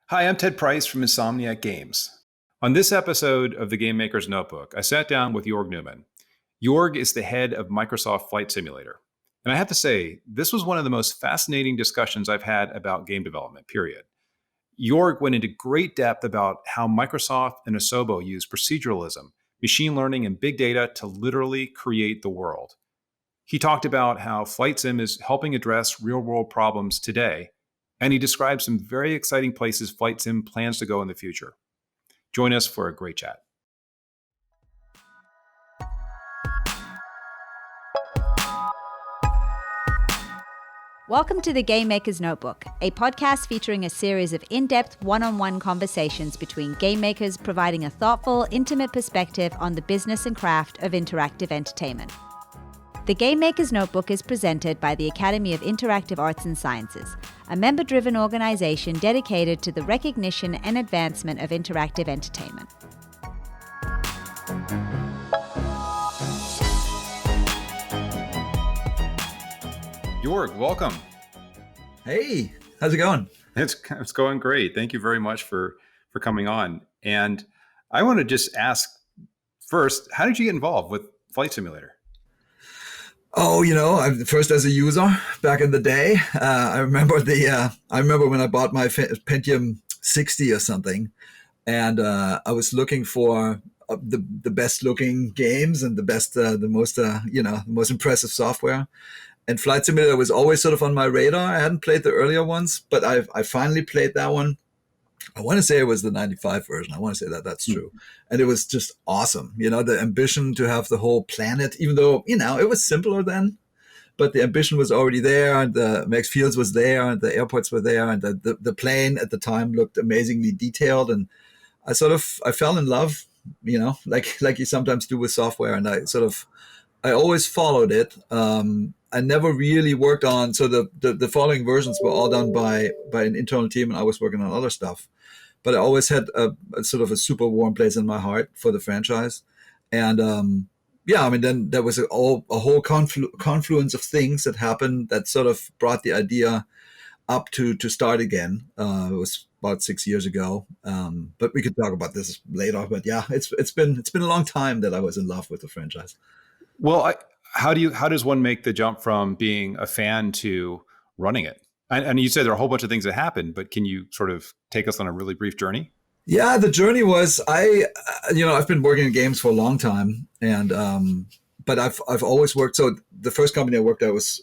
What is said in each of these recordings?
Hi, I'm Ted Price from Insomniac Games. On this episode of The Game Maker's Notebook, I sat down with Jörg Neumann. Jörg is the head of Microsoft Flight Simulator. And I have to say, this was one of the most fascinating discussions I've had about game development, period. Jörg went into great depth about how Microsoft and Asobo use proceduralism, machine learning, and big data to literally create the world. He talked about how Flight Sim is helping address real world problems today, and he describes some very exciting places Flight Sim plans to go in the future. Join us for a great chat. Welcome to the Game Maker's Notebook, a podcast featuring a series of in-depth one-on-one conversations between game makers providing a thoughtful, intimate perspective on the business and craft of interactive entertainment. The Game Maker's Notebook is presented by the Academy of Interactive Arts and Sciences, a member-driven organization dedicated to the recognition and advancement of interactive entertainment. Jörg, welcome. Hey, how's it going? It's going great. Thank you very much for coming on. And I want to just ask first, how did you get involved with Flight Simulator? Oh, first as a user back in the day. I remember when I bought my Pentium 60 or something, and I was looking for the best looking games and the most impressive software. And Flight Simulator was always sort of on my radar. I hadn't played the earlier ones, but I finally played that one. I want to say it was the 95 version. I want to say that's true. And it was just awesome. The ambition to have the whole planet, even though, it was simpler then, but the ambition was already there. The Max Fields was there, and the airports were there, and the plane at the time looked amazingly detailed. And I fell in love, like you sometimes do with software. And I always followed it. I never really worked on, so the following versions were all done by an internal team, and I was working on other stuff. But I always had a sort of a super warm place in my heart for the franchise. And then there was a whole confluence of things that happened that sort of brought the idea up to start again. It was about 6 years ago. But we could talk about this later. But yeah, it's been a long time that I was in love with the franchise. Well, how does one make the jump from being a fan to running it? And you said there are a whole bunch of things that happened, but can you sort of take us on a really brief journey? Yeah, the journey was I've been working in games for a long time, and but I've always worked. So the first company I worked at was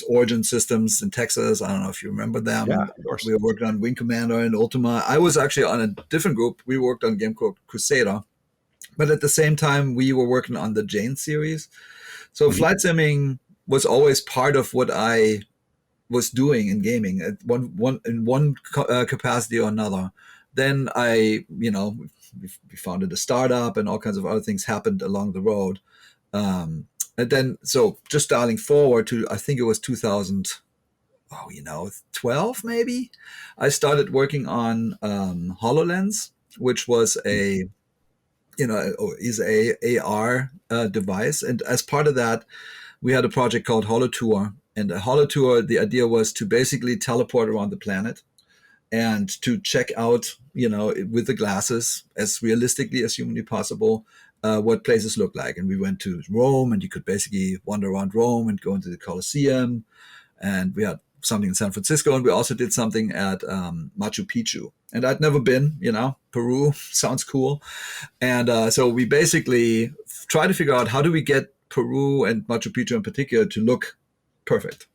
Origin Systems in Texas. I don't know if you remember them. Yeah, of course. We were working on Wing Commander and Ultima. I was actually on a different group. We worked on a game called Crusader, but at the same time we were working on the Jane series. So flight simming was always part of what I was doing in gaming at one capacity or another. Then we founded a startup, and all kinds of other things happened along the road. And then, so just dialing forward to, I think it was 2012 maybe, I started working on Hololens, which was is a AR device. And as part of that, we had a project called Holotour. And a Holotour, the idea was to basically teleport around the planet and to check out, with the glasses as realistically as humanly possible, what places look like. And we went to Rome, and you could basically wander around Rome and go into the Colosseum. And we had something in San Francisco, and we also did something at Machu Picchu. And I'd never been, Peru sounds cool. And so we basically tried to figure out, how do we get Peru and Machu Picchu in particular to look perfect?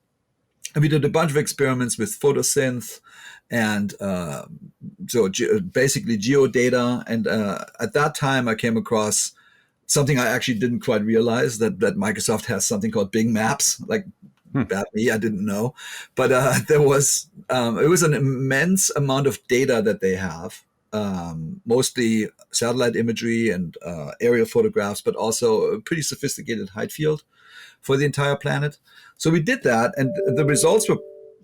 And we did a bunch of experiments with photosynth and basically geodata. And at that time, I came across something I actually didn't quite realize, that Microsoft has something called Bing Maps. Like, that me, I didn't know. But it was an immense amount of data that they have, mostly satellite imagery and aerial photographs, but also a pretty sophisticated height field for the entire planet. So we did that, and the results were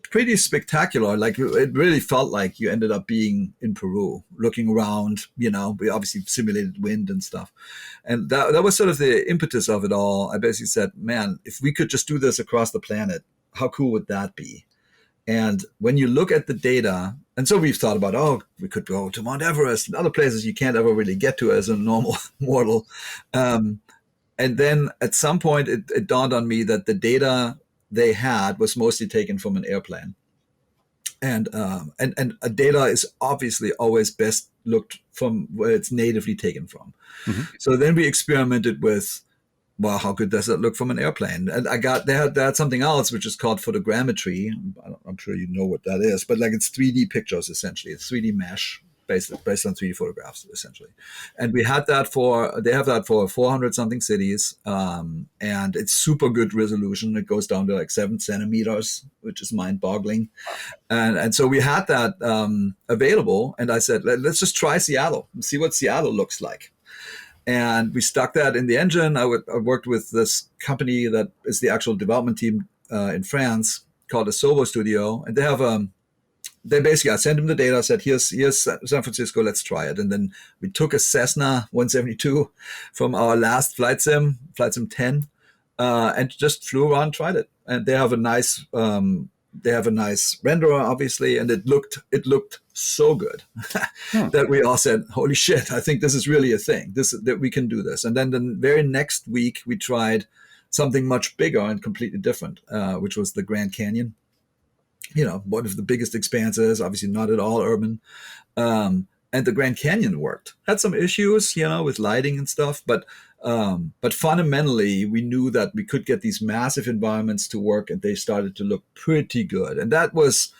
pretty spectacular. Like, it really felt like you ended up being in Peru, looking around. We obviously simulated wind and stuff, and that was sort of the impetus of it all. I basically said, man, if we could just do this across the planet, how cool would that be? And when you look at the data, and so we've thought about, oh, we could go to Mount Everest and other places you can't ever really get to as a normal mortal. And then at some point, it dawned on me that the data they had was mostly taken from an airplane. And data is obviously always best looked from where it's natively taken from. Mm-hmm. So then we experimented with, well, how good does it look from an airplane? And they had something else which is called photogrammetry. I'm sure you know what that is, but like it's 3D pictures essentially. It's 3D mesh based on 3D photographs essentially. And they have that for 400 something cities, and it's super good resolution. It goes down to like 7 centimeters, which is mind-boggling. And so we had that available, and I said, let's just try Seattle and see what Seattle looks like. And we stuck that in the engine. I worked with this company that is the actual development team in France called Asobo Studio, and I sent them the data. I said, here's San Francisco, let's try it. And then we took a Cessna 172 from our last flight sim 10, and just flew around, tried it. And they have a nice renderer, obviously, and it looked so good that we all said, holy shit, I think this is really a thing, that we can do this. And then the very next week we tried something much bigger and completely different, which was the Grand Canyon. One of the biggest expanses, obviously not at all urban. And the Grand Canyon worked. Had some issues, with lighting and stuff, but fundamentally we knew that we could get these massive environments to work, and they started to look pretty good. And that was,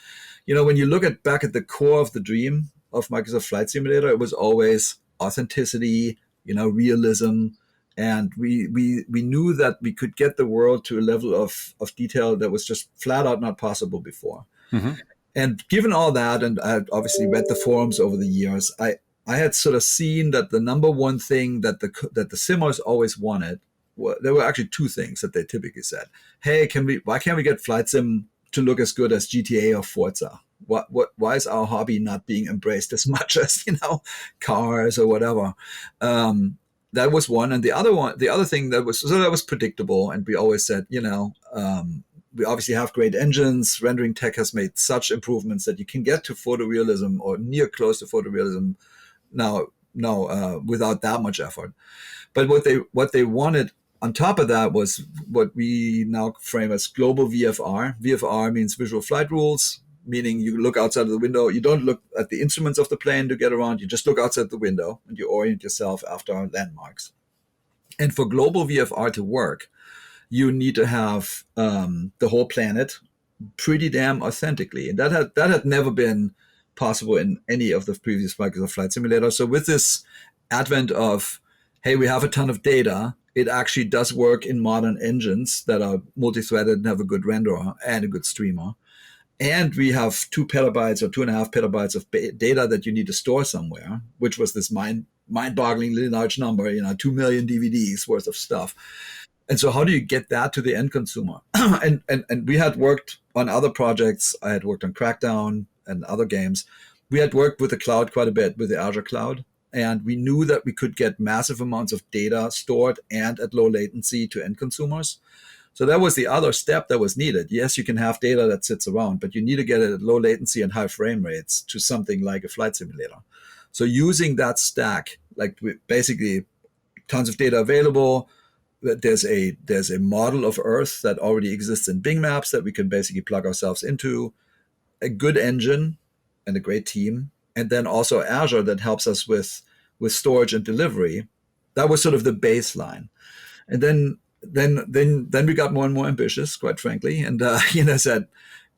when you look back at the core of the dream of Microsoft Flight Simulator, it was always authenticity, realism. And we knew that we could get the world to a level of detail that was just flat out not possible before. Mm-hmm. And given all that, and I had obviously read the forums over the years, I had sort of seen that the number one thing that the simmers always wanted, there were actually two things that they typically said. Hey, why can't we get Flight Sim to look as good as GTA or Forza? Why is our hobby not being embraced as much as, cars or whatever? That was one. And the other thing that was predictable. And we always said, we obviously have great engines. Rendering tech has made such improvements that you can get to photorealism or near close to photorealism now without that much effort. But what they wanted on top of that was what we now frame as global VFR. VFR means visual flight rules, meaning you look outside of the window. You don't look at the instruments of the plane to get around. You just look outside the window and you orient yourself after landmarks. And for global VFR to work, you need to have the whole planet pretty damn authentically. And that had never been possible in any of the previous Microsoft Flight Simulator. So with this advent of, hey, we have a ton of data, it actually does work in modern engines that are multi-threaded and have a good renderer and a good streamer. And we have 2 petabytes or 2.5 petabytes of data that you need to store somewhere, which was this mind-bogglingly large number, 2 million DVDs worth of stuff. And so how do you get that to the end consumer? and we had worked on other projects. I had worked on Crackdown and other games. We had worked with the cloud quite a bit, with the Azure cloud. And we knew that we could get massive amounts of data stored and at low latency to end consumers. So that was the other step that was needed. Yes, you can have data that sits around, but you need to get it at low latency and high frame rates to something like a flight simulator. So using that stack, like basically tons of data available, there's a model of Earth that already exists in Bing Maps that we can basically plug ourselves into, a good engine and a great team, and then also Azure that helps us with storage and delivery. That was sort of the baseline. And then we got more and more ambitious, quite frankly, and said,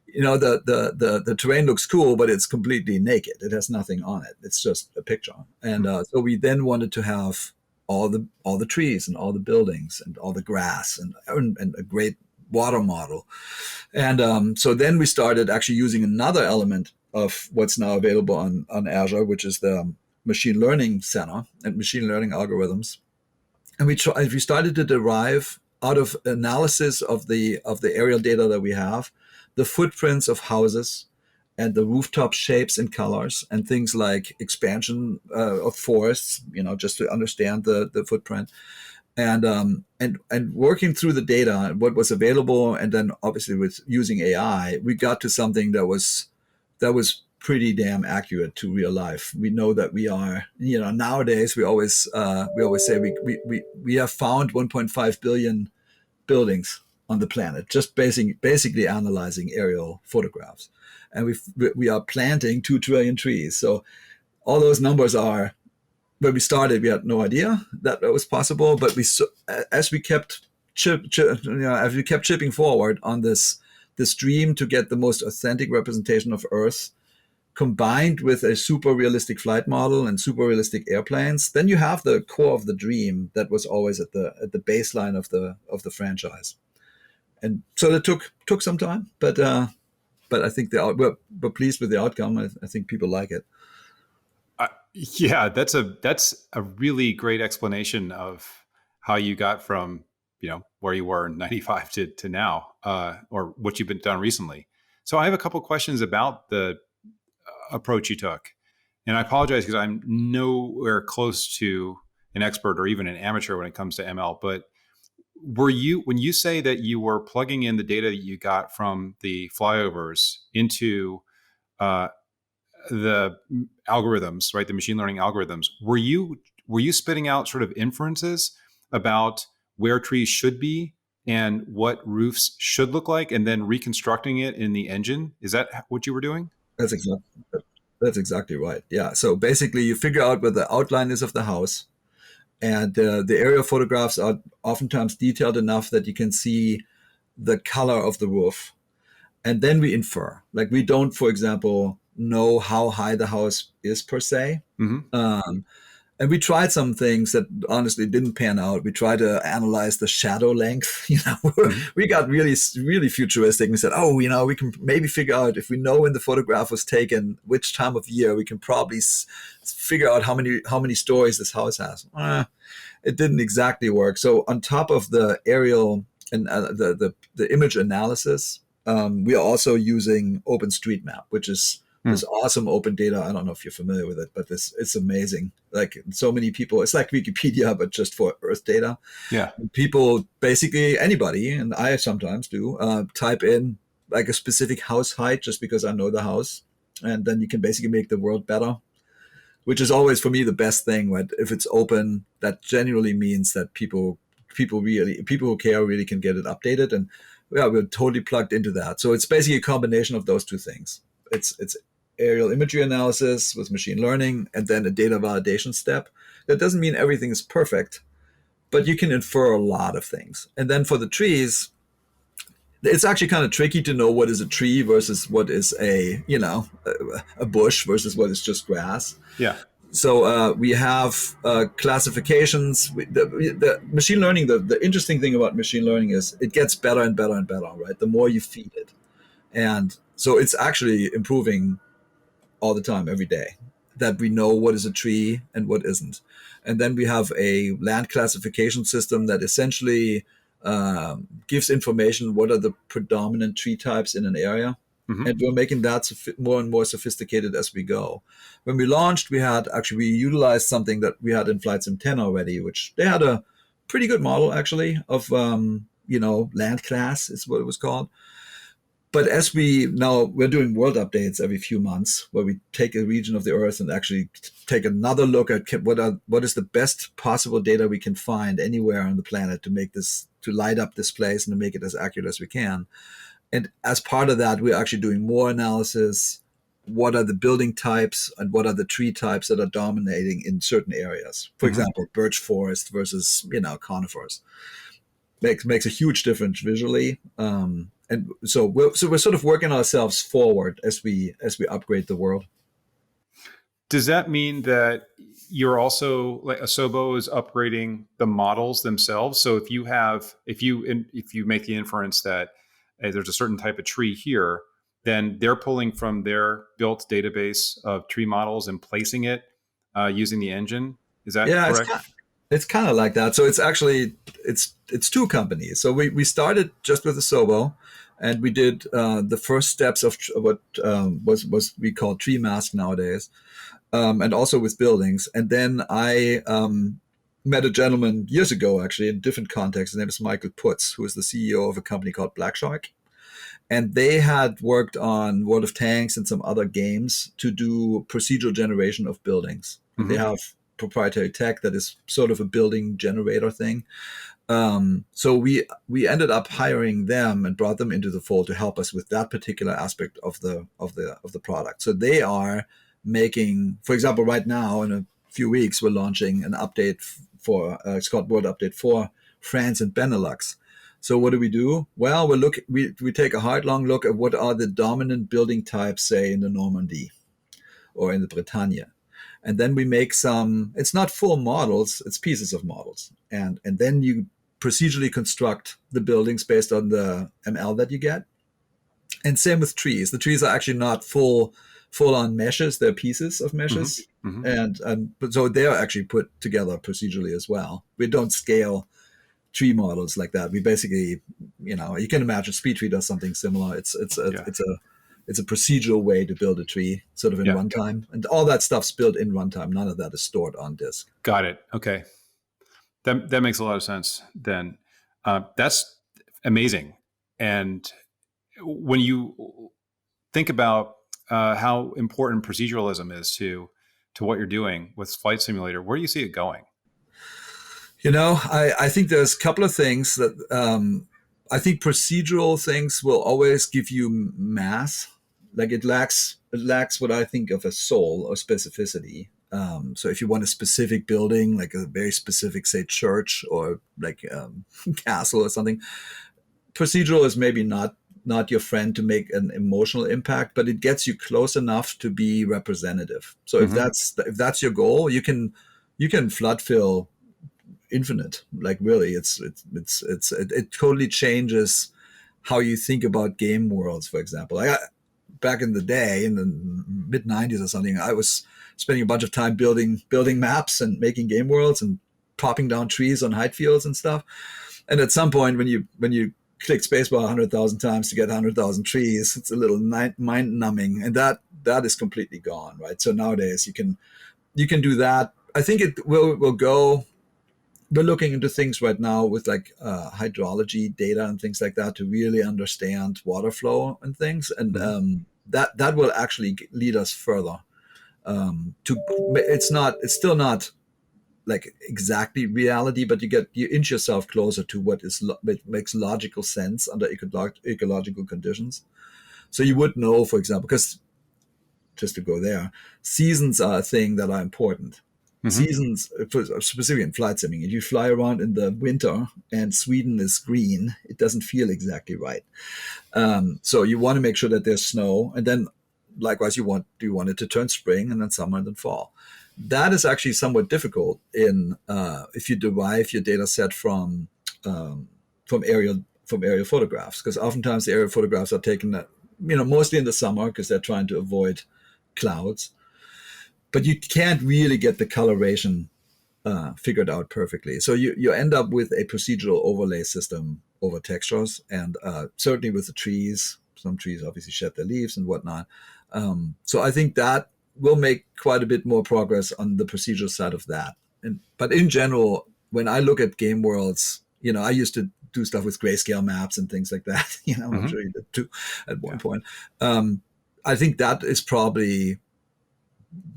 the terrain looks cool, but it's completely naked. It has nothing on it. It's just a picture. And so we then wanted to have all the trees and all the buildings and all the grass and a great water model. And so then we started actually using another element of what's now available on Azure, which is the machine learning center and machine learning algorithms. And we started to derive out of analysis of the aerial data that we have, the footprints of houses and the rooftop shapes and colors and things like expansion of forests, just to understand the footprint. and working through the data and what was available, and then obviously with using AI, we got to something that was pretty damn accurate to real life. We know that we are, nowadays we always say we have found 1.5 billion buildings on the planet, just basically analyzing aerial photographs, and we are planting 2 trillion trees. So all those numbers are, when we started, we had no idea that was possible. But as we kept chipping forward on this dream to get the most authentic representation of Earth, combined with a super realistic flight model and super realistic airplanes, then you have the core of the dream that was always at the baseline of the franchise. And so it took some time, but I think we're pleased with the outcome. I think people like it. Yeah, that's a really great explanation of how you got from where you were in '95 to now, or what you've been done recently. So I have a couple questions about the approach you took, and I apologize because I'm nowhere close to an expert or even an amateur when it comes to ML. But when you say that you were plugging in the data that you got from the flyovers into the algorithms, right? The machine learning algorithms. Were you spitting out sort of inferences about where trees should be and what roofs should look like, and then reconstructing it in the engine? Is that what you were doing? That's exactly right. Yeah. So basically, you figure out where the outline is of the house, and the aerial photographs are oftentimes detailed enough that you can see the color of the roof, and then we infer. Like, we don't, for example, know how high the house is per se. Mm-hmm. And we tried some things that honestly didn't pan out. We tried to analyze the shadow length. We got really, really futuristic and said, we can maybe figure out, if we know when the photograph was taken, which time of year, we can probably figure out how many stories this house has. It didn't exactly work. So on top of the aerial and the image analysis, we are also using OpenStreetMap, which is this awesome open data. I don't know if you're familiar with it, but it's amazing. Like, so many people, it's like Wikipedia, but just for Earth data. Yeah. People, basically anybody, and I sometimes do, type in like a specific house height just because I know the house. And then you can basically make the world better, which is always for me the best thing. Right? If it's open, that generally means that people who care really can get it updated. And yeah, we're totally plugged into that. So it's basically a combination of those two things. It's aerial imagery analysis with machine learning, and then a data validation step. That doesn't mean everything is perfect, but you can infer a lot of things. And then for the trees, it's actually kind of tricky to know what is a tree versus what is a bush versus what is just grass. Yeah. So we have classifications. The machine learning, the interesting thing about machine learning is it gets better and better and better, right? The more you feed it. And so it's actually improving all the time, every day, that we know what is a tree and what isn't. And then we have a land classification system that essentially gives information what are the predominant tree types in an area. Mm-hmm. And we're making that more and more sophisticated as we go. When we launched, we utilized something that we had in Flight Sim 10 already, which they had a pretty good model actually of land class is what it was called. But as we're doing world updates every few months, where we take a region of the Earth and actually take another look at what is the best possible data we can find anywhere on the planet to light up this place and to make it as accurate as we can. And as part of that, we're actually doing more analysis. What are the building types and what are the tree types that are dominating in certain areas? For example, birch forest versus conifers makes a huge difference visually. And so we're sort of working ourselves forward as we upgrade the world. Does that mean that you're also, like, Asobo is upgrading the models themselves? So if you make the inference that there's a certain type of tree here, then they're pulling from their built database of tree models and placing it using the engine. Is that correct? It's kind of like that. So it's actually it's two companies. So we started just with Asobo, and we did the first steps of what was we call tree mask nowadays, and also with buildings. And then I met a gentleman years ago, actually, in a different context. His name is Michael Putz, who is the CEO of a company called Black Shark. And they had worked on World of Tanks and some other games to do procedural generation of buildings. And they have proprietary tech that is sort of a building generator thing. So we ended up hiring them and brought them into the fold to help us with that particular aspect of the product. So they are making, for example, right now in a few weeks, we're launching an update for it's called World Update for France and Benelux. So what do? Well, we take a hard, long look at what are the dominant building types, say, in the Normandy or in the Bretagne. And then we make some, it's not full models, it's pieces of models. And then you procedurally construct the buildings based on the ML that you get. And same with trees. The trees are actually not full on meshes, they're pieces of meshes. But so they're actually put together procedurally as well. We don't scale tree models like that. We basically, you can imagine SpeedTree does something similar. It's a procedural way to build a tree, sort of in runtime, and all that stuff's built in runtime. None of that is stored on disk. Got it. Okay, that makes a lot of sense. Then that's amazing. And when you think about how important proceduralism is to what you're doing with Flight Simulator, where do you see it going? I think there's a couple of things that I think procedural things will always give you mass. Like it lacks what I think of as soul or specificity. So if you want a specific building, like a very specific, say, church or like castle or something, procedural is maybe not your friend to make an emotional impact, but it gets you close enough to be representative. So if that's your goal, you can flood fill infinite. Like really, it totally changes how you think about game worlds. For example, back in the day, in the mid 90s or something, I was spending a bunch of time building maps and making game worlds and popping down trees on height fields and stuff. And at some point, when you click spacebar 100,000 times to get 100,000 trees, it's a little mind numbing, and that is completely gone, right? So nowadays you can do that. I think it will go. We're looking into things right now with like hydrology data and things like that to really understand water flow and things, and that will actually lead us further. It's still not like exactly reality, but you inch yourself closer to what makes logical sense under ecological conditions. So you would know, for example, because just to go there, seasons are a thing that are important. Seasons, specifically in flight simming, if you fly around in the winter and Sweden is green, it doesn't feel exactly right. So you want to make sure that there's snow, and then likewise you want it to turn spring and then summer and then fall. That is actually somewhat difficult if you derive your data set from aerial photographs, because oftentimes the aerial photographs are taken mostly in the summer because they're trying to avoid clouds. But you can't really get the coloration figured out perfectly. So you end up with a procedural overlay system over textures, and certainly with the trees. Some trees obviously shed their leaves and whatnot. So I think that will make quite a bit more progress on the procedural side of that. But in general, when I look at game worlds, I used to do stuff with grayscale maps and things like that. I'm sure you did too at one point. I think that is probably...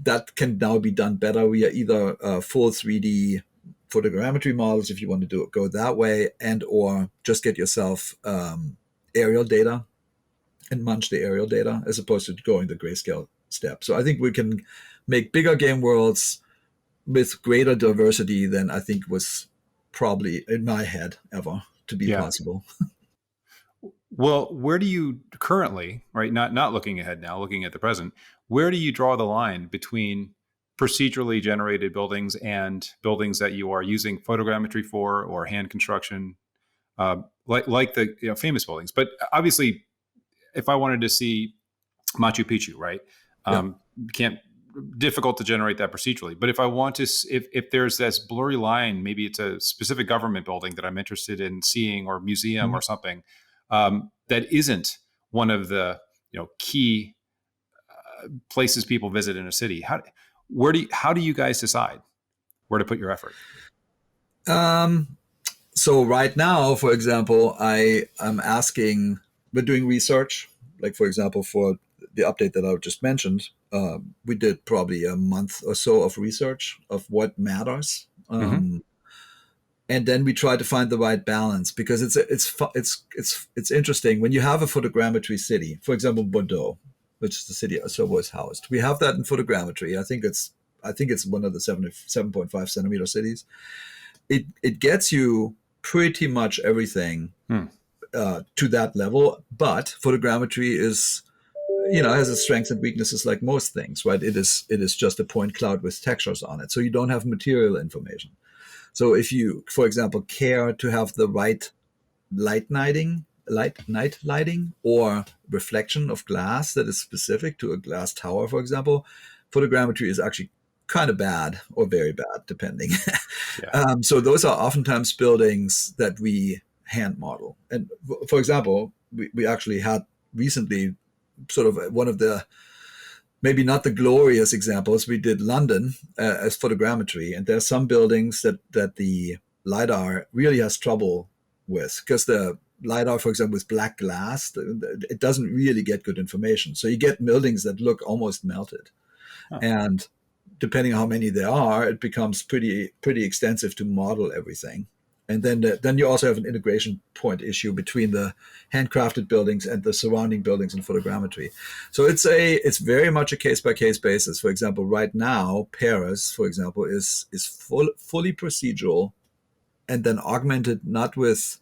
that can now be done better. We are either full 3D photogrammetry models if you want to go that way, and or just get yourself aerial data and munch the aerial data as opposed to going the grayscale step. So I think we can make bigger game worlds with greater diversity than I think was probably in my head ever to be possible. Well, where do you currently, right, not looking ahead now, looking at the present, where do you draw the line between procedurally generated buildings and buildings that you are using photogrammetry for or hand construction, like the famous buildings? But obviously, if I wanted to see Machu Picchu, right, difficult to generate that procedurally. But if I want to, if there's this blurry line, maybe it's a specific government building that I'm interested in seeing, or museum or something, that isn't one of the key places people visit in a city. How do you guys decide where to put your effort? So right now, for example, I'm asking, we're doing research, like for example, for the update that I just mentioned, we did probably a month or so of research of what matters. Mm-hmm. And then we try to find the right balance because it's interesting when you have a photogrammetry city, for example, Bordeaux, which is the city Asobo is housed. We have that in photogrammetry. I think it's one of the 7.5 centimeter cities. It gets you pretty much everything Hmm. to that level, but photogrammetry is, has its strengths and weaknesses like most things, right? It is just a point cloud with textures on it, so you don't have material information. So if you, for example, care to have the right night lighting or reflection of glass that is specific to a glass tower, for example, photogrammetry is actually kind of bad or very bad, depending. Yeah. So those are oftentimes buildings that we hand model. And for example, we actually had recently sort of one of the, maybe not the glorious examples. We did London as photogrammetry, and there's some buildings that the lidar really has trouble with because the lidar, for example, with black glass, it doesn't really get good information. So you get buildings that look almost melted, Huh. and depending on how many there are, it becomes pretty extensive to model everything. And then you also have an integration point issue between the handcrafted buildings and the surrounding buildings in photogrammetry. So it's very much a case by case basis. For example, right now Paris, for example, is fully procedural, and then augmented not with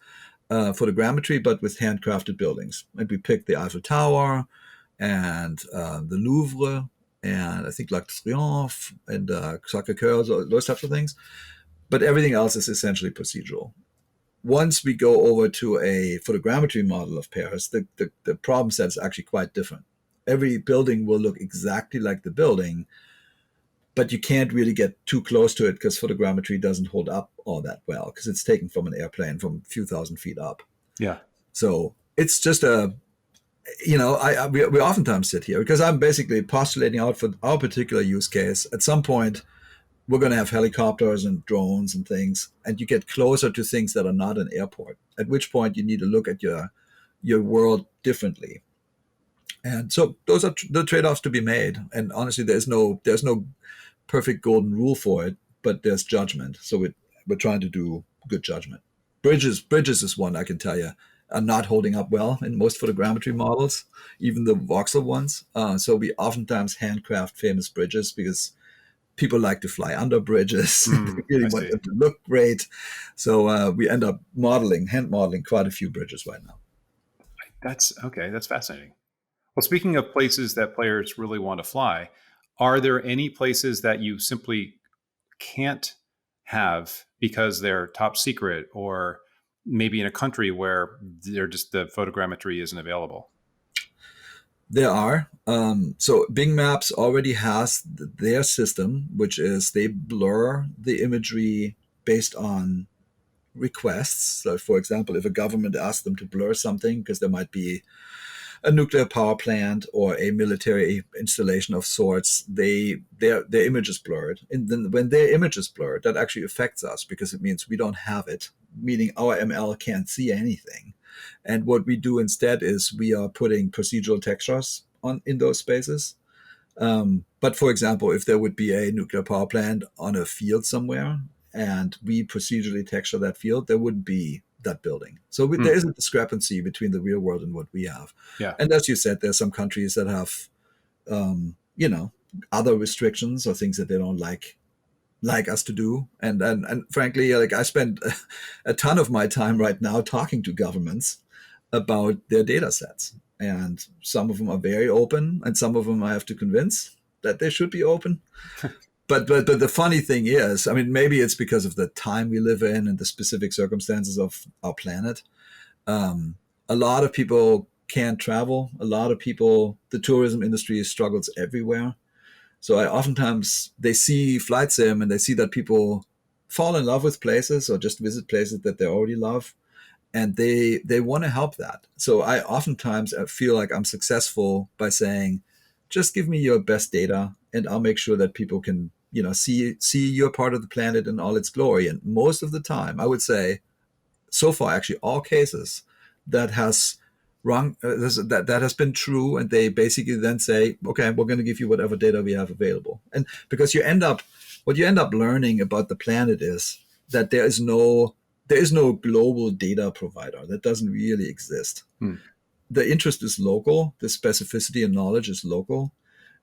photogrammetry but with handcrafted buildings. And we picked the Eiffel Tower and the Louvre and I think L'Arc de Triomphe and Sacré-Cœur, those types of things. But everything else is essentially procedural. Once we go over to a photogrammetry model of Paris, the problem set is actually quite different. Every building will look exactly like the building, but you can't really get too close to it because photogrammetry doesn't hold up all that well because it's taken from an airplane from a few thousand feet up. Yeah. So it's just we oftentimes sit here because I'm basically postulating out for our particular use case. At some point, we're going to have helicopters and drones and things, and you get closer to things that are not an airport, at which point you need to look at your world differently. And so those are the trade-offs to be made. And honestly, there's no perfect golden rule for it, but there's judgment. So we're trying to do good judgment. Bridges is one I can tell you are not holding up well in most photogrammetry models, even the voxel ones. So we oftentimes handcraft famous bridges because people like to fly under bridges. They really I want see. them to look great. So we end up hand modeling quite a few bridges right now. That's okay. That's fascinating. Well, speaking of places that players really want to fly, are there any places that you simply can't have because they're top secret, or maybe in a country where they're just the photogrammetry isn't available? There are. So Bing Maps already has their system, which is they blur the imagery based on requests. So, for example, if a government asks them to blur something because there might be a nuclear power plant or a military installation of sorts, their image is blurred. And then when their image is blurred, that actually affects us because it means we don't have it, meaning our ML can't see anything. And what we do instead is we are putting procedural textures in those spaces. But for example, if there would be a nuclear power plant on a field somewhere and we procedurally texture that field, there wouldn't be that building. So there is a discrepancy between the real world and what we have. Yeah. And as you said, there's some countries that have, other restrictions or things that they don't like us to do. And frankly, like I spend a ton of my time right now talking to governments about their data sets. And some of them are very open, and some of them I have to convince that they should be open. But the funny thing is, I mean, maybe it's because of the time we live in and the specific circumstances of our planet. A lot of people can't travel. A lot of people, the tourism industry struggles everywhere. So they see flight sim and they see that people fall in love with places or just visit places that they already love, and they want to help that. So I oftentimes feel like I'm successful by saying, just give me your best data and I'll make sure that people can see your part of the planet in all its glory. And most of the time, I would say, so far, actually, all cases that has that has been true, and they basically then say, okay, we're going to give you whatever data we have available. And because what you end up learning about the planet is that there is no global data provider. That doesn't really exist. The interest is local. The specificity and knowledge is local.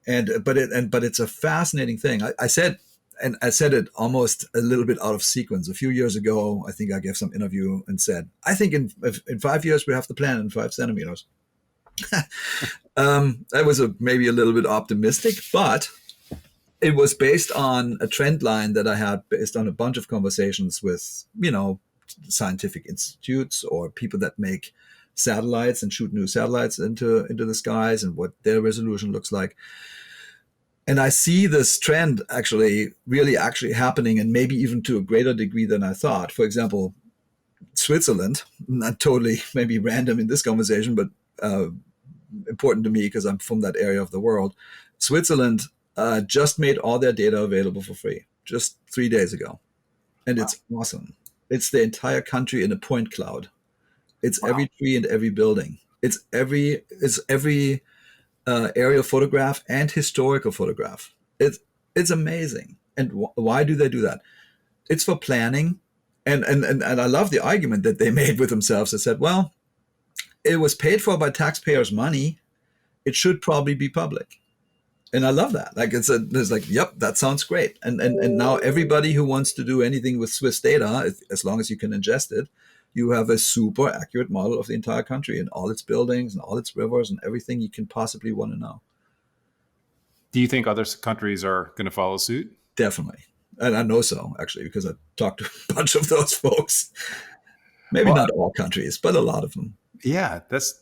But it's a fascinating thing. I said it almost a little bit out of sequence. A few years ago, I think I gave some interview and said, I think in 5 years we have the planet in 5 centimeters. That was maybe a little bit optimistic, but it was based on a trend line that I had based on a bunch of conversations with, scientific institutes or people that make satellites and shoot new satellites into the skies and what their resolution looks like. And I see this trend actually happening, and maybe even to a greater degree than I thought. For example, Switzerland, not totally maybe random in this conversation, but important to me because I'm from that area of the world. Switzerland just made all their data available for free just 3 days ago. And It's awesome. It's the entire country in a point cloud. It's every tree and every building. It's every aerial photograph and historical photograph. It's amazing. And why do they do that? It's for planning. And I love the argument that they made with themselves. They said, well, it was paid for by taxpayers' money. It should probably be public. And I love that. Like it's like, yep, that sounds great. And now everybody who wants to do anything with Swiss data, as long as you can ingest it, you have a super accurate model of the entire country and all its buildings and all its rivers and everything you can possibly want to know. Do you think other countries are going to follow suit? Definitely. And I know so, actually, because I talked to a bunch of those folks. Maybe not all countries, but a lot of them. Yeah, that's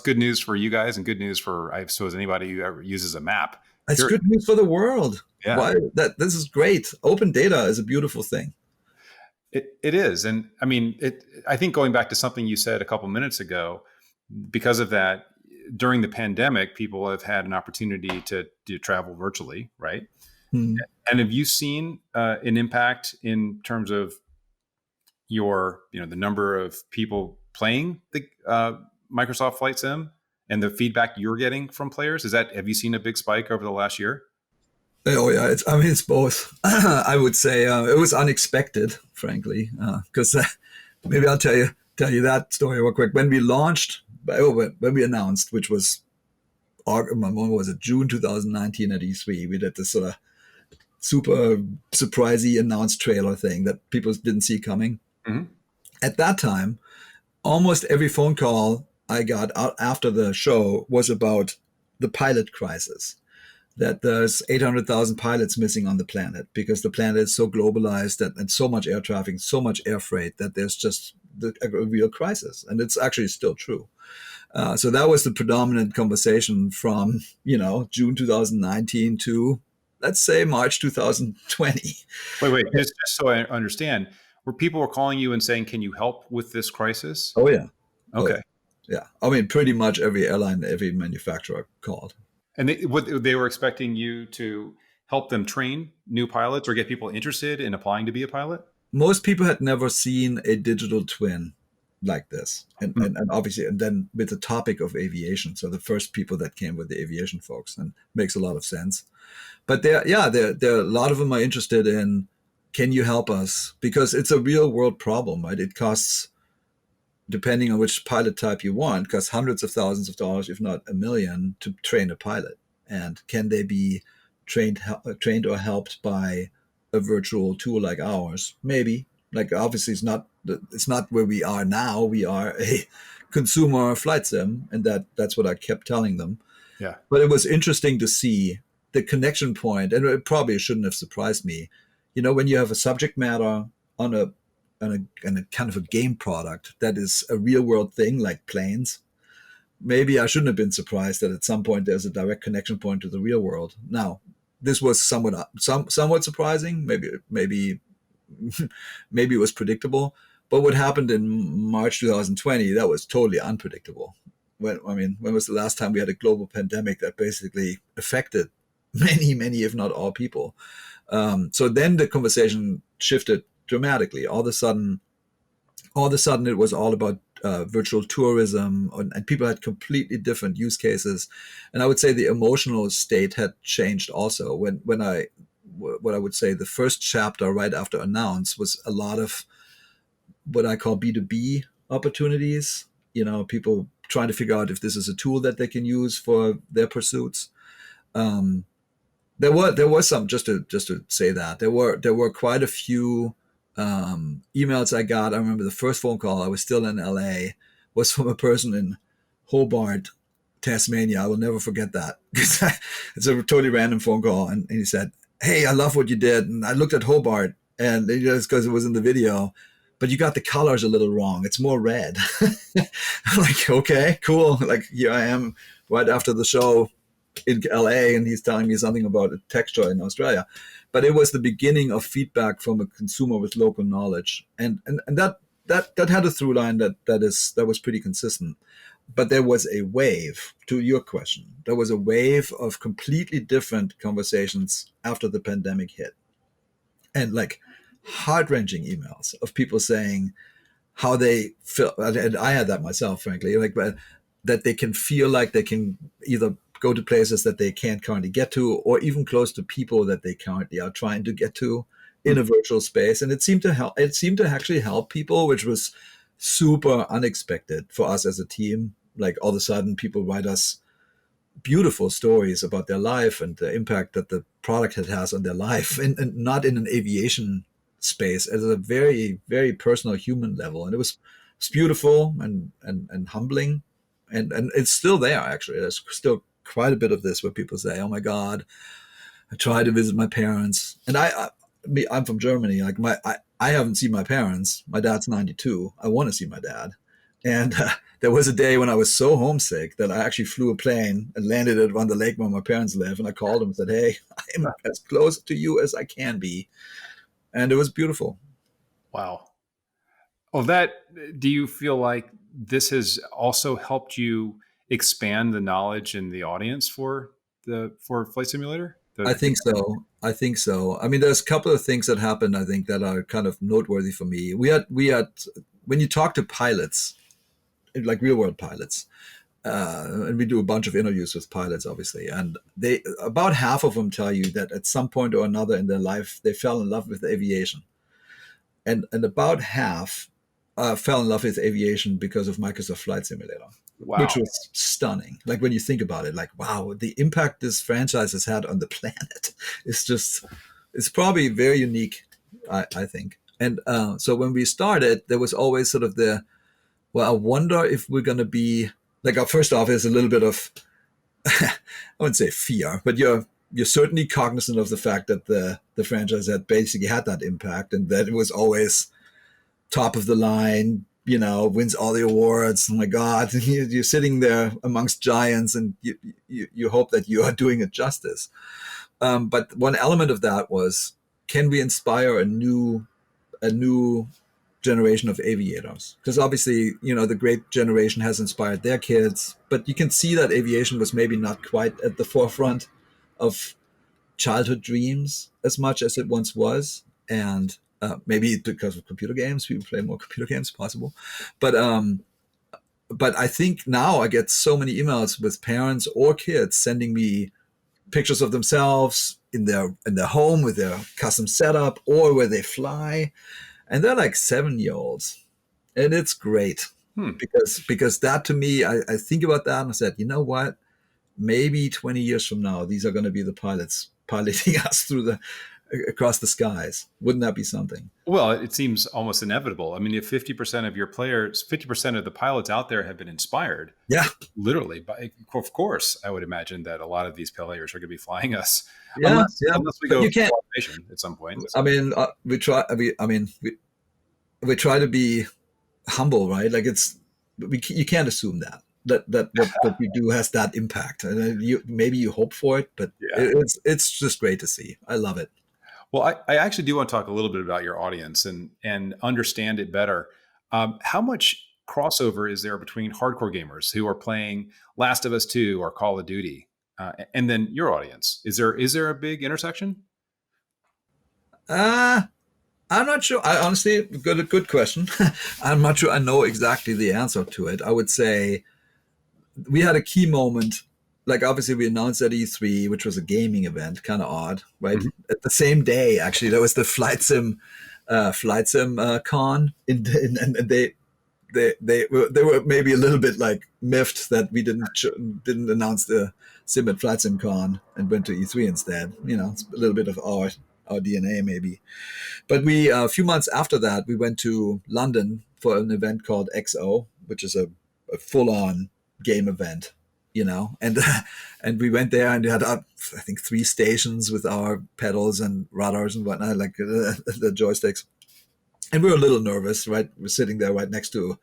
good news for you guys and good news for, I suppose, anybody who ever uses a map. It's good news for the world. Yeah. This is great. Open data is a beautiful thing. It is. And I mean, I think going back to something you said a couple minutes ago, because of that, during the pandemic, people have had an opportunity to travel virtually, right? And have you seen an impact in terms of your, the number of people playing the Microsoft Flight Sim and the feedback you're getting from players? Have you seen a big spike over the last year? Oh yeah, it's both. I would say it was unexpected, frankly, because maybe I'll tell you that story real quick. When we launched, when we announced, which was June 2019 at E3, we did this sort of super surprisey announced trailer thing that people didn't see coming. Mm-hmm. At that time, almost every phone call I got out after the show was about the pilot crisis. That there's 800,000 pilots missing on the planet because the planet is so globalized and so much air traffic, so much air freight that there's just a real crisis. And it's actually still true. So that was the predominant conversation from, June 2019 to, let's say, March 2020. Wait, just so I understand, were people calling you and saying, can you help with this crisis? Oh, yeah. Okay. Yeah. I mean, pretty much every airline, every manufacturer called. And they were expecting you to help them train new pilots or get people interested in applying to be a pilot? Most people had never seen a digital twin like this. And obviously, and then with the topic of aviation. So the first people that came were the aviation folks, and makes a lot of sense. But there a lot of them are interested in, can you help us? Because it's a real world problem, right? It costs, depending on which pilot type you want, costs hundreds of thousands of dollars, if not $1 million, to train a pilot. And can they be trained or helped by a virtual tool like ours? Maybe. Like, obviously, it's not where we are now. We are a consumer flight sim, and that's what I kept telling them. Yeah. But it was interesting to see the connection point, and it probably shouldn't have surprised me. When you have a subject matter on a kind of a game product that is a real world thing like planes, maybe I shouldn't have been surprised that at some point there's a direct connection point to the real world. Now, this was somewhat surprising. Maybe it was predictable. But what happened in March 2020, that was totally unpredictable. When was the last time we had a global pandemic that basically affected many, if not all people? So then the conversation shifted dramatically. All of a sudden, it was all about virtual tourism, and people had completely different use cases. And I would say the emotional state had changed also. What I would say the first chapter right after Announce was a lot of what I call B2B opportunities. People trying to figure out if this is a tool that they can use for their pursuits. Um, there was some, just to say that there were quite a few emails I got. I remember the first phone call, I was still in LA, was from a person in Hobart, Tasmania. I will never forget that. It's a totally random phone call, and he said, "Hey, I love what you did." And I looked at Hobart, and just because it was in the video, but you got the colors a little wrong. It's more red. I'm like, okay, cool. Like, here I am right after the show in LA, and he's telling me something about a texture in Australia. But it was the beginning of feedback from a consumer with local knowledge, and that had a through line that was pretty consistent. But there was a wave, to your question. There was a wave of completely different conversations after the pandemic hit, and like heart-wrenching emails of people saying how they feel. And I had that myself, frankly, but that they can feel like they can either go to places that they can't currently get to, or even close to people that they currently are trying to get to in a virtual space. And it seemed to help. It seemed to actually help people, which was super unexpected for us as a team. Like, all of a sudden, people write us beautiful stories about their life and the impact that the product has on their life, and not in an aviation space, as a very, very personal human level. And it's beautiful and humbling. And it's still there, actually. There's still quite a bit of this where people say, "Oh my God, I tried to visit my parents." And I'm from Germany. Like, I haven't seen my parents. My dad's 92. I want to see my dad. And there was a day when I was so homesick that I actually flew a plane and landed at on the lake where my parents live. And I called them and said, "Hey, I'm as close to you as I can be." And it was beautiful. Wow. Well, do you feel like this has also helped you expand the knowledge and the audience for Flight Simulator? I think so. I mean, there's a couple of things that happened, I think, that are kind of noteworthy for me. We had when you talk to pilots, like real world pilots, and we do a bunch of interviews with pilots, obviously, and they, about half of them tell you that at some point or another in their life they fell in love with aviation, and about half fell in love with aviation because of Microsoft Flight Simulator, which Wow. was stunning. Like, when you think about it, like, wow, the impact this franchise has had on the planet it's probably very unique, I think. And so when we started, there was always sort of well, I wonder if we're going to be like, first off, there's a little bit of, I wouldn't say fear, but you're certainly cognizant of the fact that the franchise had basically had that impact, and that it was always top of the line, wins all the awards. Oh my God, you're sitting there amongst giants, and you hope that you are doing it justice. But one element of that was, can we inspire a new generation of aviators? Because obviously, the great generation has inspired their kids, but you can see that aviation was maybe not quite at the forefront of childhood dreams as much as it once was. And maybe because of computer games, people play more computer games, possible. But I think now I get so many emails with parents or kids sending me pictures of themselves in their home with their custom setup, or where they fly, and they're like 7-year-olds, and it's great. Because that, to me, I think about that and I said, you know what? Maybe 20 years from now, these are going to be the pilots piloting us across the skies. Wouldn't that be something? Well, it seems almost inevitable. I mean, if 50% of your players, 50% of the pilots out there have been inspired, Yeah, literally, of course, I would imagine that a lot of these players are going to be flying us, yeah. unless we But go you can't. automation at some point. I mean, we try. We try to be humble, right? Like, you can't assume that what you do has that impact, and maybe you hope for it, but Yeah. it's just great to see. I love it. Well, I actually do want to talk a little bit about your audience and understand it better. How much crossover is there between hardcore gamers who are playing Last of Us 2 or Call of Duty, and then your audience? Is there a big intersection? Uh, I'm not sure. I honestly, good question. I'm not sure I know exactly the answer to it. I would say we had a key moment. Like obviously we announced at E3, which was a gaming event, kind of odd, right? Mhm. At the same day, actually, there was the flight sim con, and they were maybe a little bit like miffed that we didn't announce the sim at flight sim con and went to E3 instead. It's a little bit of our DNA maybe. But we a few months after that, we went to London for an event called XO, which is a full-on game event, and and we went there and we had I think 3 stations with our pedals and rudders and whatnot, like the joysticks. And we were a little nervous, right? We're sitting there right next to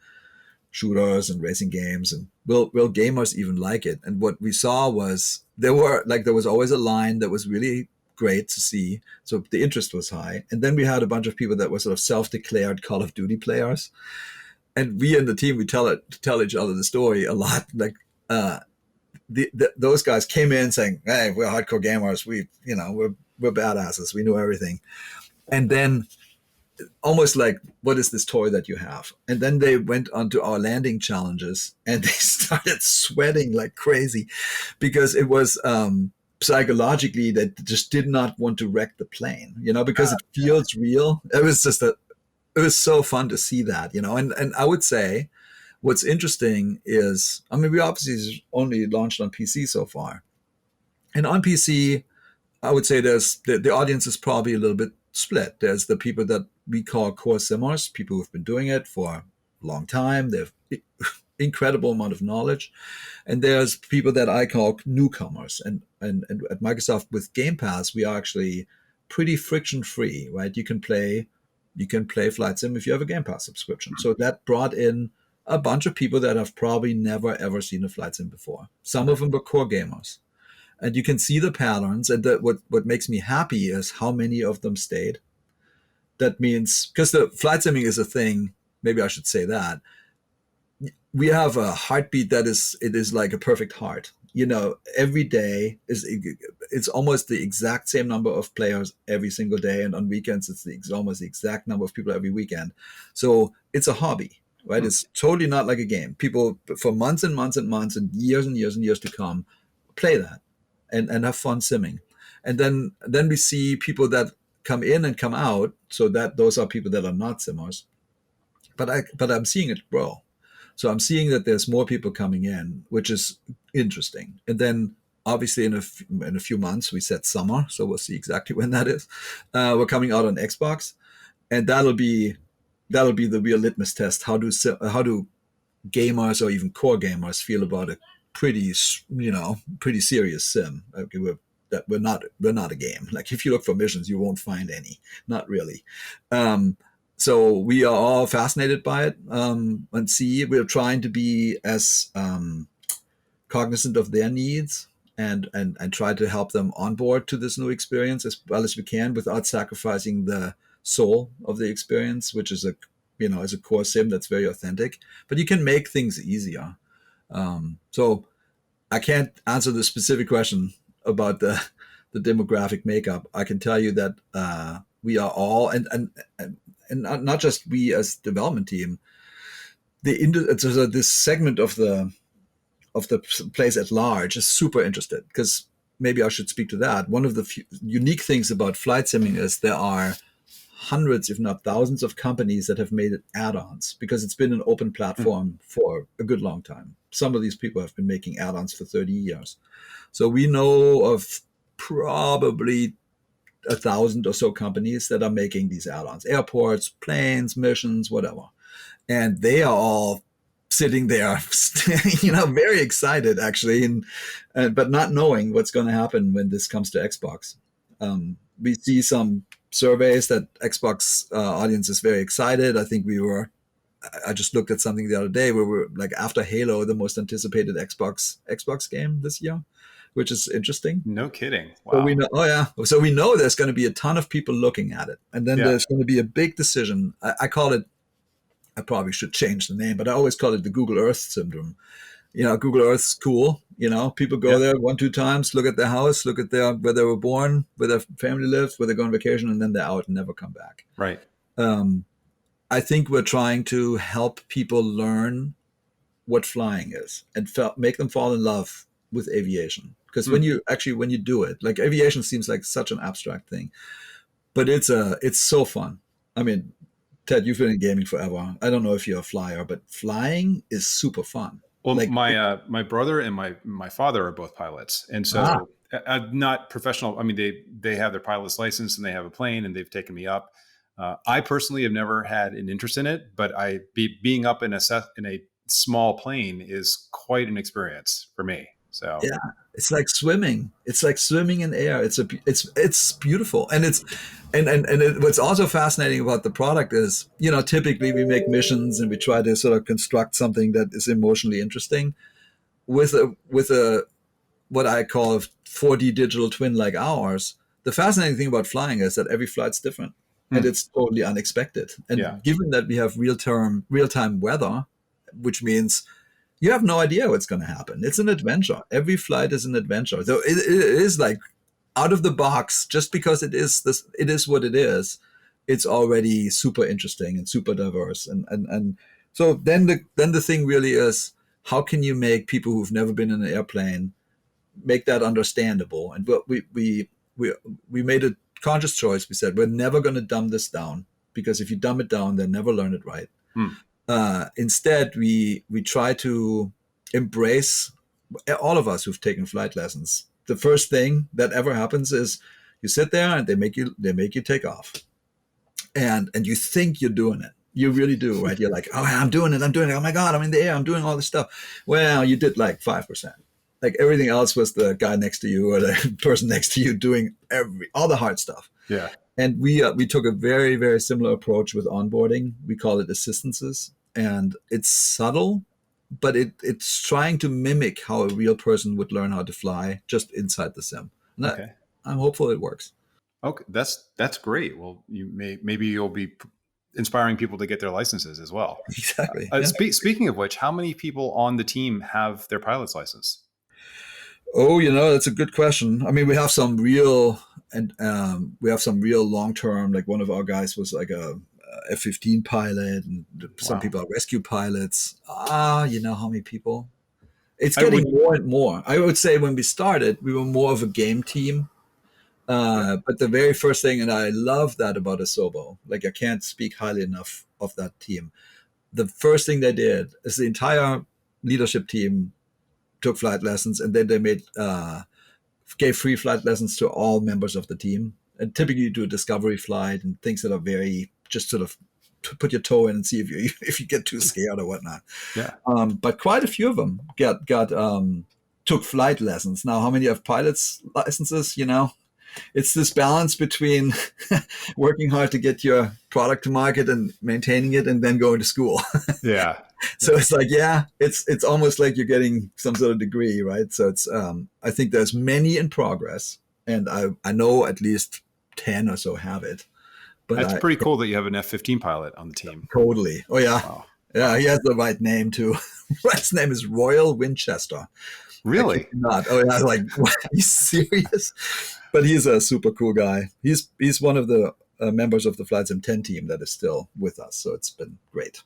shooters and racing games, and will gamers even like it? And what we saw was there was always a line that was really great to see, so the interest was high. And then we had a bunch of people that were sort of self-declared Call of Duty players, and we in the team, we tell each other the story a lot, like those guys came in saying, hey, we're hardcore gamers, we're badasses, we know everything. And then almost like, what is this toy that you have? And then they went onto our landing challenges and they started sweating like crazy because it was psychologically that just did not want to wreck the plane, because it feels real. It was so fun to see that, and I would say what's interesting is, I mean, we obviously only launched on PC so far. And on PC, I would say there's the audience is probably a little bit split. There's the people that we call core simmers, people who've been doing it for a long time. They have incredible amount of knowledge. And there's people that I call newcomers. And at Microsoft with Game Pass, we are actually pretty friction free, right? You can play Flight Sim if you have a Game Pass subscription. So that brought in a bunch of people that have probably never ever seen a Flight Sim before. Some of them were core gamers. And you can see the patterns. And what makes me happy is how many of them stayed. That means, because the flight simming is a thing, maybe I should say that, we have a heartbeat it is like a perfect heart. Every day it's almost the exact same number of players every single day. And on weekends, it's almost the exact number of people every weekend. So it's a hobby, right? It's totally not like a game. People for months and months and months and years to come play that and have fun simming. And then we see people that come in and come out, so that those are people that are not simmers. But I'm seeing it grow. So I'm seeing that there's more people coming in, which is interesting. And then obviously in a few months we said summer, so we'll see exactly when that is. We're coming out on Xbox, and that'll be the real litmus test. How do gamers or even core gamers feel about a pretty serious sim? Okay, we're not a game. Like if you look for missions, you won't find any. Not really. So we are all fascinated by it. And we're trying to be as cognizant of their needs and try to help them on board to this new experience as well as we can without sacrificing the soul of the experience, which is as a core sim that's very authentic. But you can make things easier. So I can't answer the specific question about the demographic makeup. I can tell you that we are all, and not just we as development team, this segment of the place at large is super interested, because maybe I should speak to that. One of the unique things about flight simming is there are hundreds, if not thousands, of companies that have made it add-ons because it's been an open platform for a good long time. Some of these people have been making add-ons for 30 years. So we know of probably 1,000 or so companies that are making these add-ons: airports, planes, missions, whatever. And they are all sitting there, very excited actually, but not knowing what's going to happen when this comes to Xbox. We see some surveys that Xbox audience is very excited. I think I just looked at something the other day where we're like, after Halo, the most anticipated Xbox game this year, which is interesting. No kidding. So Wow. we know, so we know there's going to be a ton of people looking at it, and then there's going to be a big decision. I call it, I probably should change the name, but I always call it the Google Earth syndrome. Google Earth's cool. People go Yeah. there 1-2 times, look at their house, look at where they were born, where their family lives, where they go on vacation, and then they're out and never come back. Right. I think we're trying to help people learn what flying is and make them fall in love with aviation. Because when you do it, like aviation seems like such an abstract thing, but it's so fun. I mean, Ted, you've been in gaming forever. I don't know if you're a flyer, but flying is super fun. Well, Like, my brother and my father are both pilots, and so I'm not professional. I mean, they have their pilot's license and they have a plane, and they've taken me up. I personally have never had an interest in it, but being up in a small plane is quite an experience for me. So yeah, it's like swimming. It's like swimming in air. It's beautiful, and what's also fascinating about the product is, typically we make missions and we try to sort of construct something that is emotionally interesting with a what I call a 4D digital twin like ours. The fascinating thing about flying is that every flight's different, and it's totally unexpected. And given that we have real time weather, which means you have no idea what's going to happen. It's an adventure. Every flight is an adventure. So it is like out of the box, just because it is what it is. It's already super interesting and super diverse. And so then the thing really is, how can you make people who've never been in an airplane make that understandable? And we made a conscious choice. We said, we're never going to dumb this down, because if you dumb it down, they'll never learn it right. Instead, we try to embrace, all of us who've taken flight lessons. The first thing that ever happens is you sit there and they make you take off, and you think you're doing it. You really do, right? You're like, oh, I'm doing it. Oh my God, I'm in the air. I'm doing all this stuff. Well, you did like 5%. Like everything else was the guy next to you or the person next to you doing all the hard stuff. Yeah. And we took a very, very similar approach with onboarding. We call it assistances, and it's subtle, but it's trying to mimic how a real person would learn how to fly just inside the sim. And I'm hopeful it works. Okay, that's great. Well, maybe you'll be inspiring people to get their licenses as well. Exactly. Speaking of which, how many people on the team have their pilot's license? Oh, that's a good question. I mean, we have some real long-term, like one of our guys was like a F-15 pilot, and some people are rescue pilots. How many people? It's getting more and more. I would say when we started, we were more of a game team. But the very first thing, and I love that about Asobo, like I can't speak highly enough of that team. The first thing they did is the entire leadership team took flight lessons, and then they gave free flight lessons to all members of the team. And typically you do a discovery flight and things that are very just sort of to put your toe in and see if you get too scared or whatnot. Yeah. But quite a few of them took flight lessons. Now, how many have pilots licenses? It's this balance between working hard to get your product to market and maintaining it, and then going to school. Yeah. So it's like, it's almost like you're getting some sort of degree, right? So it's, I think there's many in progress, and I know at least 10 or so have it. But that's pretty cool that you have an F-15 pilot on the team. Totally. Oh yeah. Wow. Yeah, he has the right name too. His name is Royal Winchester. Really? Not. Oh yeah. Like, what, are you serious? But he's a super cool guy. He's one of the members of the Flight Sim 10 team that is still with us. So it's been great.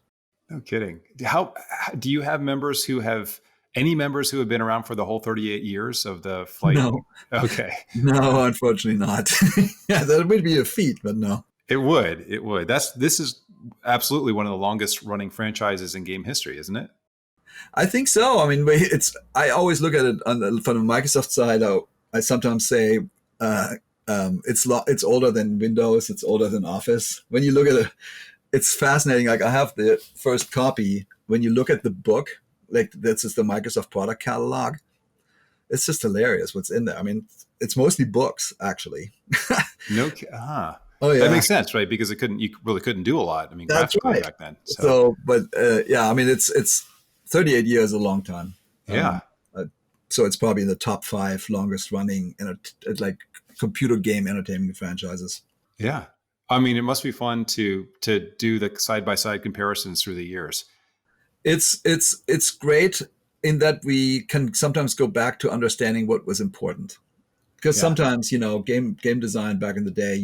No kidding. How do you have any members who have been around for the whole 38 years of the flight? No. Okay. No, unfortunately not. Yeah, that would be a feat, but no. It would. This is absolutely one of the longest running franchises in game history, isn't it? I think so. I mean, I always look at it from the Microsoft side. I sometimes say it's older than Windows. It's older than Office. When you look at it, it's fascinating. Like I have the first copy. When you look at the book, like this is the Microsoft product catalog. It's just hilarious what's in there. I mean, it's mostly books, actually. Oh yeah, that makes sense, right? Because you really couldn't do a lot. I mean, graphically right. Back then. But I mean, it's 38 years, a long time. Yeah. So it's probably in the top 5 longest running like computer game entertainment franchises. Yeah. I mean, it must be fun to do the side-by-side comparisons through the years. It's great. in that we can sometimes go back to understanding what was important. Because Yeah. sometimes, game design back in the day,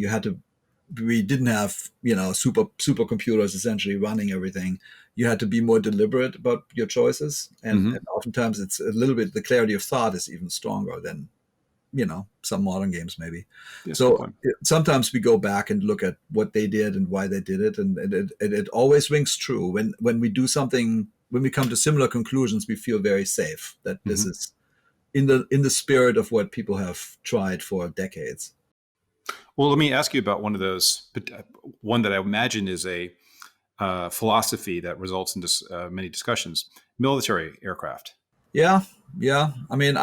we didn't have, supercomputers essentially running everything. You had to be more deliberate about your choices. And oftentimes it's a little bit, the clarity of thought is even stronger than, some modern games maybe. That's a good So point. sometimes we go back and look at what they did and why they did it. And it always rings true. When we do something, when we come to similar conclusions, we feel very safe that this is in the spirit of what people have tried for decades. Well, let me ask you about one of those, one that I imagine is a philosophy that results in many discussions: military aircraft. Yeah, yeah. I mean,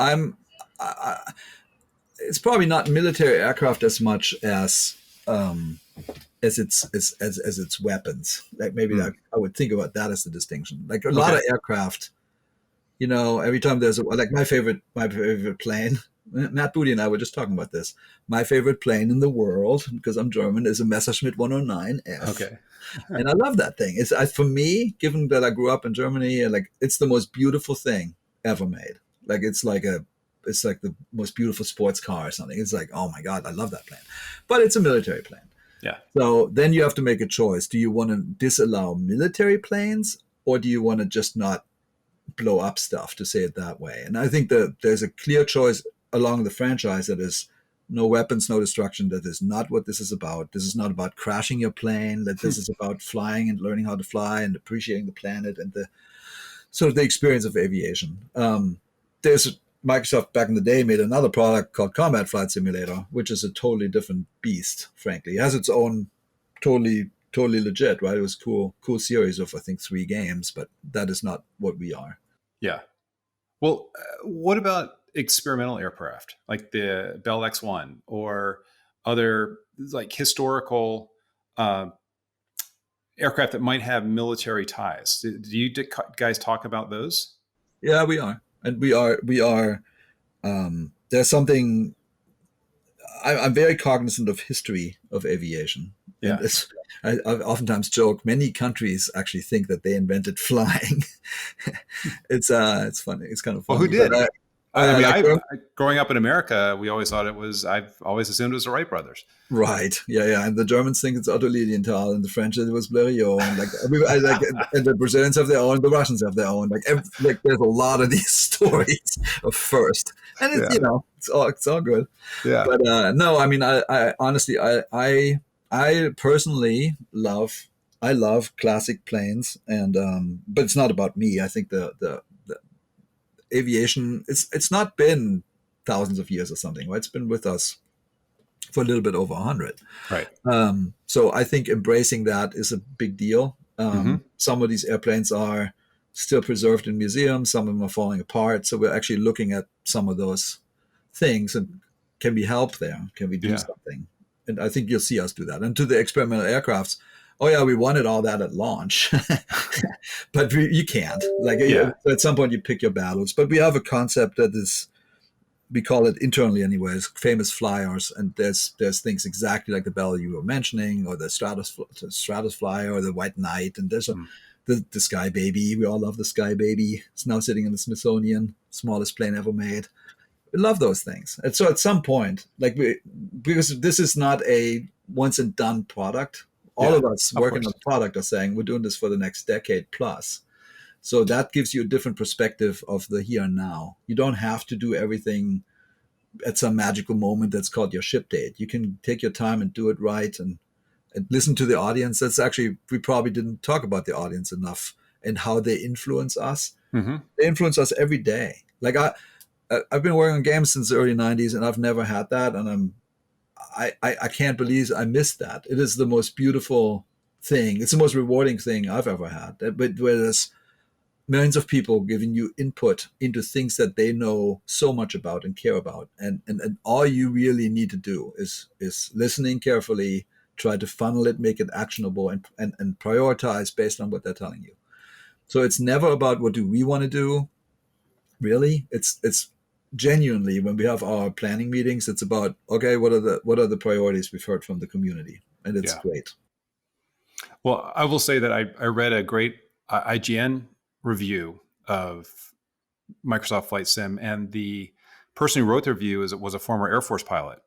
it's probably not military aircraft as much as its weapons. Like maybe that I would think about that as the distinction. Like a lot of aircraft, every time there's like my favorite plane. Matt Booty and I were just talking about this. My favorite plane in the world, because I'm German, is a Messerschmitt 109F. Okay. And I love that thing. It's for me, given that I grew up in Germany, like it's the most beautiful thing ever made. Like it's like the most beautiful sports car or something. It's like, oh my God, I love that plane. But it's a military plane. Yeah. So then you have to make a choice. Do you want to disallow military planes, or do you want to just not blow up stuff, to say it that way? And I think that there's a clear choice along the franchise that is no weapons, no destruction. That is not what this is about. This is not about crashing your plane. That this is about flying and learning how to fly and appreciating the planet and the sort of the experience of aviation. There's Microsoft back in the day made another product called Combat Flight Simulator, which is a totally different beast. Frankly, it has its own totally legit, right? It was cool series of I think 3 games, but that is not what we are. Yeah. Well, what about experimental aircraft like the Bell X-1 or other like historical aircraft that might have military ties? Do you guys talk about those? Yeah, we are, and we are. There's something. I'm very cognizant of history of aviation, and Yeah. I oftentimes joke. Many countries actually think that they invented flying. It's funny. It's kind of Well, funny. who did? I mean, Like, growing up in America, we always thought it was. I've always assumed it was the Wright brothers. right, yeah. And the Germans think it's Otto Lilienthal, and the French it was Blériot, and and the Brazilians have their own, the Russians have their own. Like there's a lot of these stories of first, and it's it's all good. Yeah. But no, I mean, I honestly, I personally I love classic planes, and but it's not about me. I think the aviation, it's not been thousands of years or something, right? It's been with us for a little bit over 100. Right. So I think embracing that is a big deal. Some of these airplanes are still preserved in museums. Some of them are falling apart. So we're actually looking at some of those things and can we help there? Can we do something? And I think you'll see us do that. And to the experimental aircrafts, oh yeah, we wanted all that at launch, but you can't. Like at some point you pick your battles. But we have a concept that is, we call it internally anyways, famous flyers. And there's things exactly like the Bell you were mentioning, or the Stratus Flyer, or the White Knight. And there's the Sky Baby. We all love the Sky Baby. It's now sitting in the Smithsonian, smallest plane ever made. We love those things. And so at some point, because this is not a once and done product, all of us working on the product are saying we're doing this for the next decade plus. So that gives you a different perspective of the here and now. You don't have to do everything at some magical moment that's called your ship date. You can take your time and do it right and listen to the audience. That's actually, we probably didn't talk about the audience enough and how they influence us. They influence us every day. Like I've been working on games since the early 90s, and I've never had that. And I can't believe I missed that. It is the most beautiful thing. It's the most rewarding thing I've ever had. But where there's millions of people giving you input into things that they know so much about and care about. And all you really need to do is listening carefully, try to funnel it, make it actionable, and prioritize based on what they're telling you. So it's never about what do we want to do. Really, it's genuinely, when we have our planning meetings, it's about, okay, what are the priorities we've heard from the community, and it's great. Well, I will say that I read a great IGN review of Microsoft Flight Sim, and the person who wrote the review was a former Air Force pilot.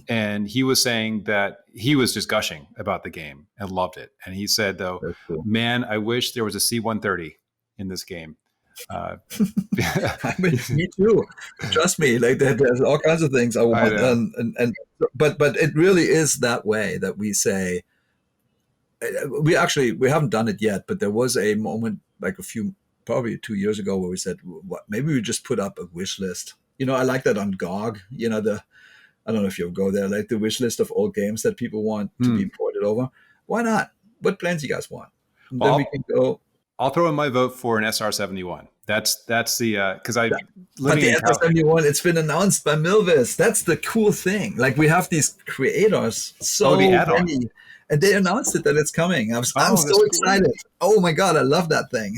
And he was saying that he was just gushing about the game and loved it. And he said, though, Cool. man, I wish there was a C-130 in this game. I mean, me too. Trust me, like there's all kinds of things I want, but it really is that way that we say. We haven't done it yet, but there was a moment like probably 2 years ago where we said, what, maybe we just put up a wish list. I like that on GOG. I don't know if you'll go there, like the wish list of all games that people want to be ported over. Why not? What plans you guys want? And then we can go. I'll throw in my vote for an SR-71. That's the because but the SR-71, it's been announced by Milvis. That's the cool thing. Like we have these creators, many, and they announced it that it's coming. I'm so excited. Great. Oh my god, I love that thing.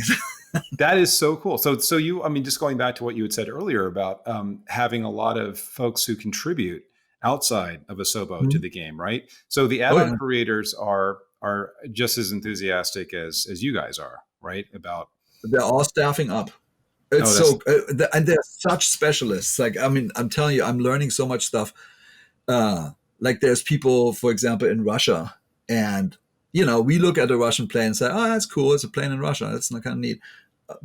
That is so cool. So you, I mean, just going back to what you had said earlier about having a lot of folks who contribute outside of Asobo to the game, right? So the add-on creators are just as enthusiastic as you guys are, right? They're all staffing up. It's and they're such specialists. Like, I mean, I'm telling you, I'm learning so much stuff. Like there's people, for example, in Russia, and we look at a Russian plane and say, oh, that's cool. It's a plane in Russia. That's not kind of neat.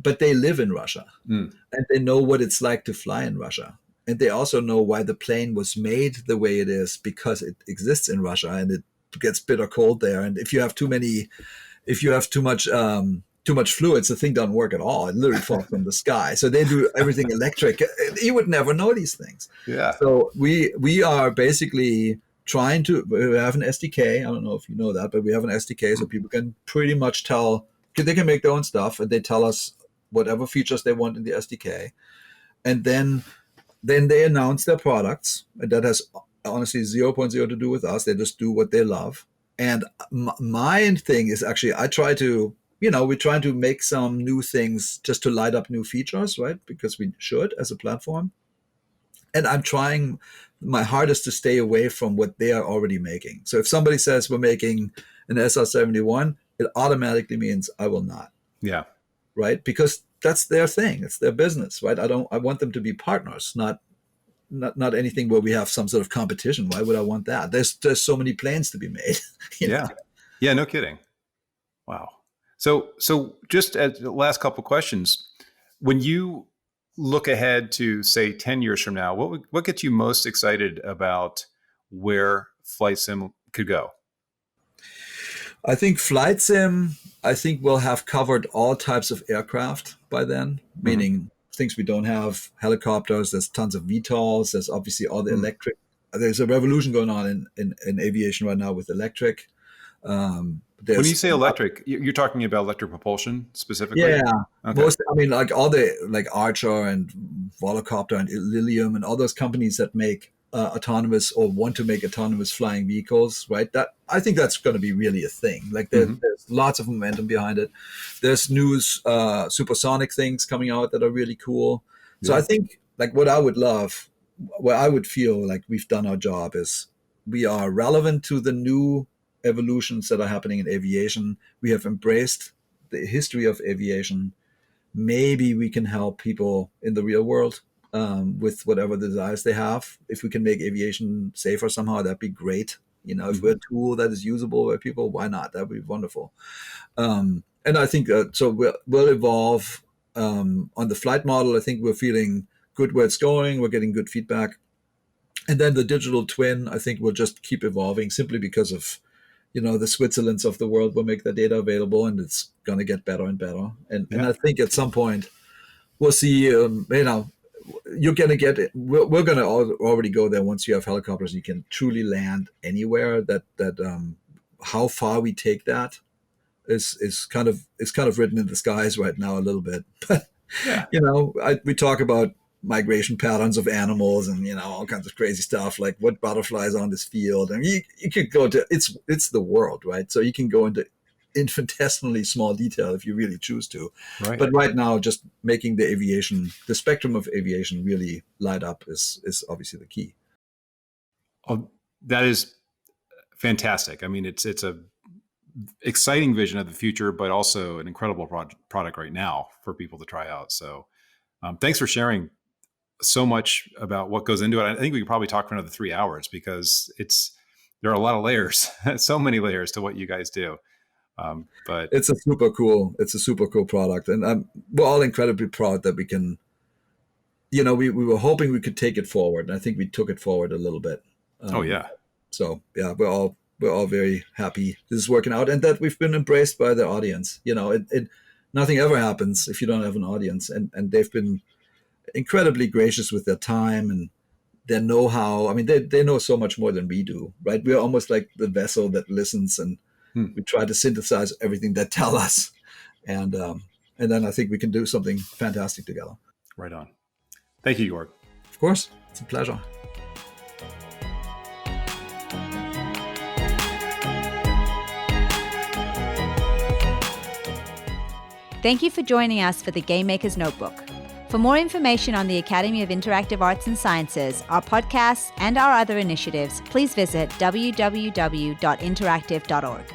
But they live in Russia and they know what it's like to fly in Russia. And they also know why the plane was made the way it is, because it exists in Russia and it gets bitter cold there. And if you have too much fluids, the thing doesn't work at all. It literally falls from the sky. So they do everything electric. You would never know these things. Yeah. So we are basically trying to. We have an SDK. I don't know if you know that, but we have an SDK so people can pretty much they can make their own stuff, and they tell us whatever features they want in the SDK, and then they announce their products, and that has honestly 0.0 to do with us. They just do what they love. And my thing is actually, I try to, we're trying to make some new things just to light up new features, right? Because we should as a platform. And I'm trying my hardest to stay away from what they are already making. So if somebody says we're making an SR-71, it automatically means I will not. Yeah. Right? Because that's their thing. It's their business, right? I want them to be partners, not anything where we have some sort of competition. Why would I want that? There's so many planes to be made. Yeah. Yeah, no kidding. Wow. So just as the last couple of questions, when you look ahead to say 10 years from now, what gets you most excited about where flight sim could go? I think flight sim, we'll have covered all types of aircraft by then, meaning things we don't have, helicopters, there's tons of VTOLs, there's obviously all the electric. There's a revolution going on in aviation right now with electric. When you say electric, you're talking about electric propulsion specifically? Yeah. Okay. Like all the, like Archer and Volocopter and Lilium and all those companies that make autonomous or want to make autonomous flying vehicles, right? That I think that's going to be really a thing. Like there's lots of momentum behind it. There's new supersonic things coming out that are really cool. So I think like what I would love, where I would feel like we've done our job is we are relevant to the new evolutions that are happening in aviation. We have embraced the history of aviation. Maybe we can help people in the real world with whatever desires they have. If we can make aviation safer somehow, that'd be great. If we're a tool that is usable by people, why not? That'd be wonderful. And I think so we'll evolve on the flight model. I think we're feeling good where it's going. We're getting good feedback. And then the digital twin, I think will just keep evolving simply because of the Switzerlands of the world will make the data available, and it's going to get better and better. And I think at some point we'll see, you're going to get it. We're going to already go there once you have helicopters. You can truly land anywhere. That how far we take that is kind of written in the skies right now a little bit. But we talk about migration patterns of animals and all kinds of crazy stuff, like what butterflies on this field, and you could go to it's the world, right? So you can go into infinitesimally small detail if you really choose to. Right. But right now, just making the spectrum of aviation really light up is obviously the key. Oh, that is fantastic. I mean, it's a exciting vision of the future, but also an incredible product right now for people to try out. So Thanks for sharing so much about what goes into it. I think we could probably talk for another 3 hours because there are a lot of layers, so many layers to what you guys do. But it's a super cool product, and we're all incredibly proud that we can. We were hoping we could take it forward, and I think we took it forward a little bit. So yeah, we're all very happy this is working out, and that we've been embraced by the audience. Nothing ever happens if you don't have an audience, and they've been incredibly gracious with their time and their know-how. I mean, they know so much more than we do, right? We're almost like the vessel that listens, and we try to synthesize everything they tell us, and then I think we can do something fantastic together. Right on. Thank you, Jörg. Of course, it's a pleasure. Thank you for joining us for the Game Maker's Notebook. For more information on the Academy of Interactive Arts and Sciences, our podcasts, and our other initiatives, please visit www.interactive.org.